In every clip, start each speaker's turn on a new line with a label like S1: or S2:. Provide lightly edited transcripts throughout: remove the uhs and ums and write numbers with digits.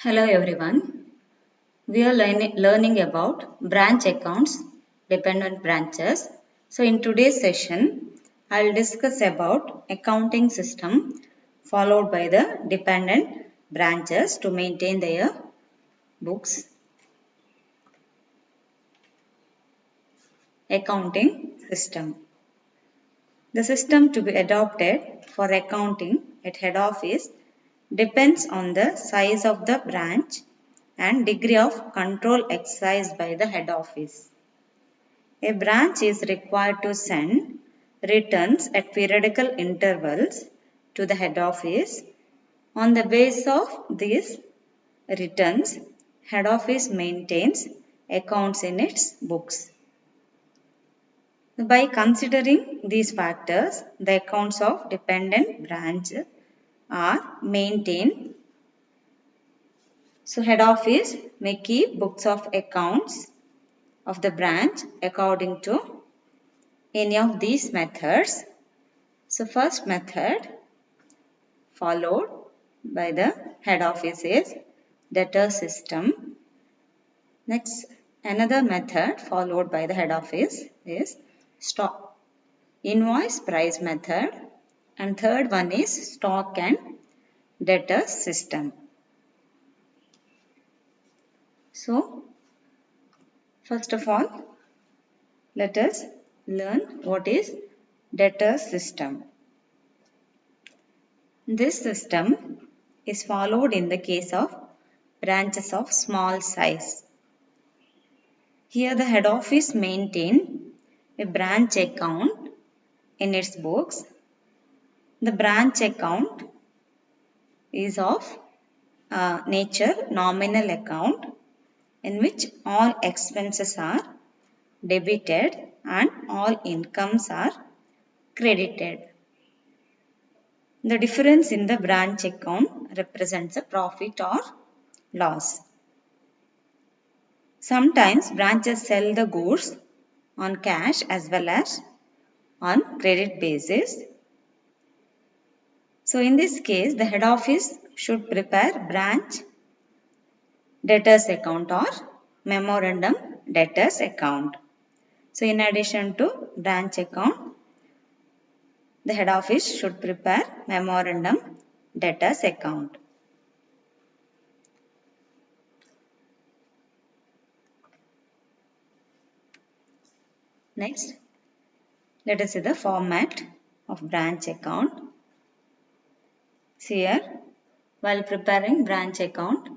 S1: Hello everyone. We are learning about branch accounts, dependent branches. So in today's session, I'll discuss about accounting system followed by the dependent branches to maintain their books. Accounting system. The system to be adopted for accounting at head office depends on the size of the branch and degree of control exercised by the head office. A branch is required to send returns at periodical intervals to the head office. On the basis of these returns, head office maintains accounts in its books. By considering these factors, the accounts of dependent branch are maintained. So head office may keep books of accounts of the branch according to any of these methods. So first method followed by the head office is debtor system. Next, another method followed by the head office is stock invoice price method, and third one is stock and debtor system. So first of all, let us learn what is debtor system. This system is followed in the case of branches of small size. Here the head office maintain a branch account in its books. The branch account is of nature nominal account in which all expenses are debited and all incomes are credited. The difference in the branch account represents a profit or loss. Sometimes branches sell the goods on cash as well as on credit basis. So in this case, the head office should prepare branch debtors account or memorandum debtors account. So in addition to branch account, the head office should prepare memorandum debtors account. Next, let us see the format of branch account. Here, while preparing branch account,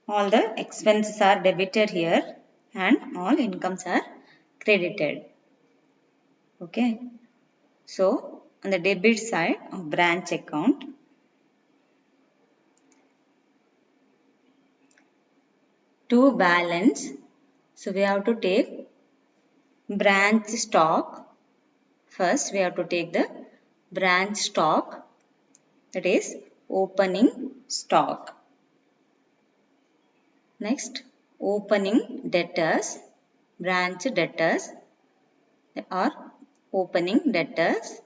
S1: all the expenses are debited here and all incomes are credited. Okay. So, on the debit side of branch account, to balance, so we have to take branch stock. First, we have to take the branch stock, that is opening stock. Next, opening debtors, branch debtors or opening debtors.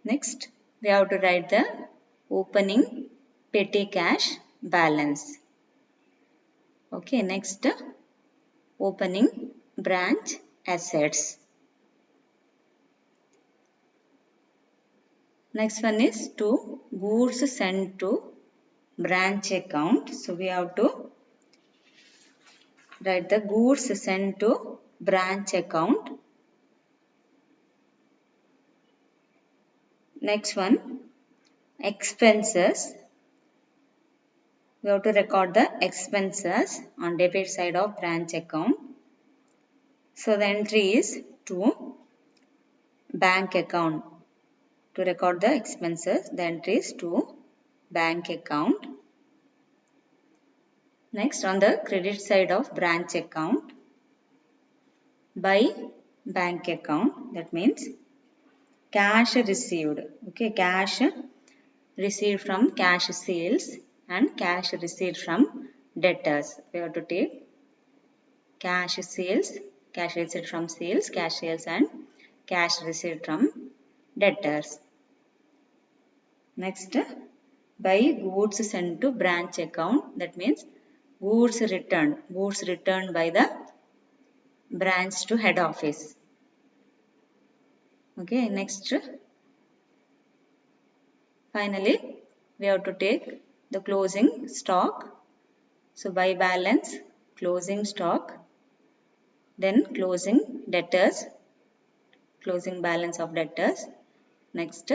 S1: Next, we have to write the opening petty cash balance. Okay, next, opening branch assets. Next one is to goods sent to branch account. So we have to write the goods sent to branch account. Next one, expenses. We have to record the expenses on debit side of branch account. So the entry is to bank account. To record the expenses, the entry is to bank account. Next, on the credit side of branch account, by bank account, that means cash received. Okay, cash received from cash sales and cash received from debtors. We have to take cash sales, cash received from sales, cash sales and cash received from debtors. Next, by goods sent to branch account. That means goods returned by the branch to head office. Okay, next, finally we have to take the closing stock. So by balance, closing stock, then closing debtors, closing balance of debtors, next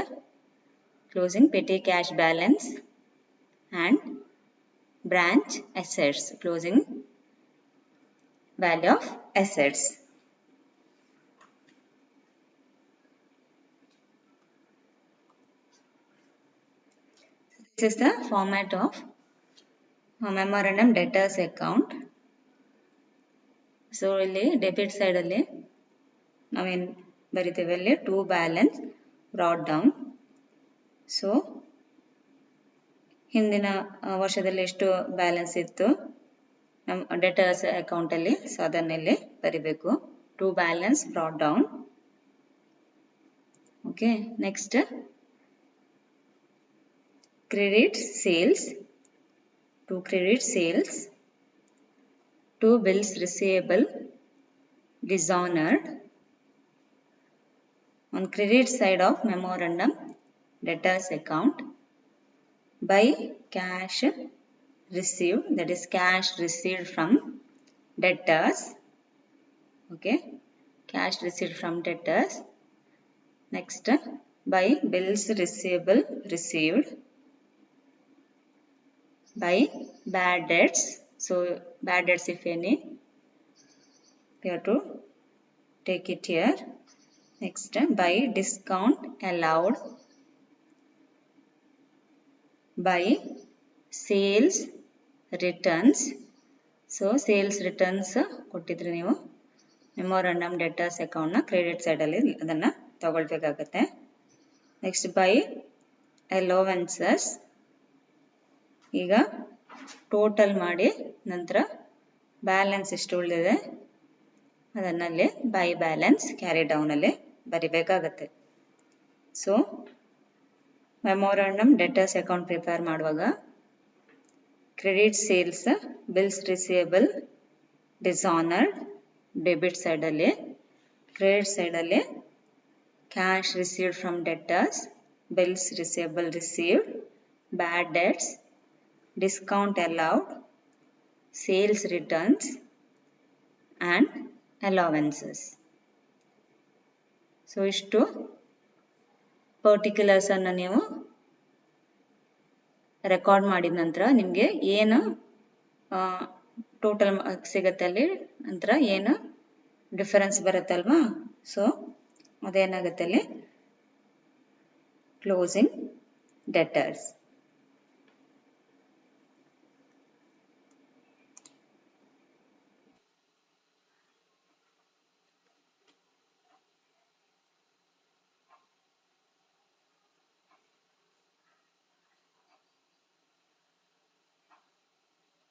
S1: closing petty cash balance, and branch assets, closing value of assets. This is the format of memorandum debtors account. So ಇಲ್ಲಿ debit side ಅಲ್ಲಿ ನಾವೇನು ಬರಿತೇವೆ ಅಲ್ಲಿ to balance brought down. So ಹಿಂದಿನ ವರ್ಷದಲ್ಲಿ ಎಷ್ಟು balance ಇತ್ತು ನಮ್ಮ ಡೆಟರ್ಸ್ ಅಕೌಂಟಲ್ಲಿ, ಸೊ ಅದನ್ನೆಲ್ಲಿ ಬರಿಬೇಕು. To balance brought down. Okay, next credit sales. To credit sales. To bills receivable dishonored. On credit side of memorandum debtors account, by cash received, that is cash received from debtors. Okay, cash received from debtors. Next, by bills receivable received. By bad debts. So bad debts, if any, we have to take it here. Next, by discount allowed. By sales returns. So sales returns ಕೊಟ್ಟಿದ್ರೆ ನೀವು memorandum debtors ಅಕೌಂಟ್ನ credit ಸೈಡಲ್ಲಿ ಅದನ್ನು ತಗೊಳ್ಬೇಕಾಗತ್ತೆ. Next by allowances. ಈಗ total ಮಾಡಿ ನಂತರ balance ಎಷ್ಟು ಉಳಿದಿದೆ ಅದನ್ನಲ್ಲಿ ಬೈ ಬ್ಯಾಲೆನ್ಸ್ ಕ್ಯಾರಿ ಡೌನಲ್ಲಿ ಬರಿಬೇಕಾಗತ್ತೆ. So memorandum debtors account prepare ಮಾಡುವಾಗ credit sales, bills receivable dishonoured debit ಸೈಡಲ್ಲಿ, ಕ್ರೆಡಿಟ್ ಸೈಡಲ್ಲಿ cash received from debtors, bills receivable received, bad debts, discount allowed, sales returns and allowances. So ಇಷ್ಟು particulars ಅನ್ನು ನೀವು record ಮಾಡಿದ ನಂತರ ನಿಮಗೆ ಏನು ಟೋಟಲ್ ಸಿಗತ್ತೆ ಅಲ್ಲಿ, ನಂತರ ಏನು ಡಿಫರೆನ್ಸ್ ಬರುತ್ತಲ್ವಾ, ಸೊ ಅದೇನಾಗುತ್ತೆ ಅಲ್ಲಿ ಕ್ಲೋಸಿಂಗ್ ಡೆಟರ್ಸ್.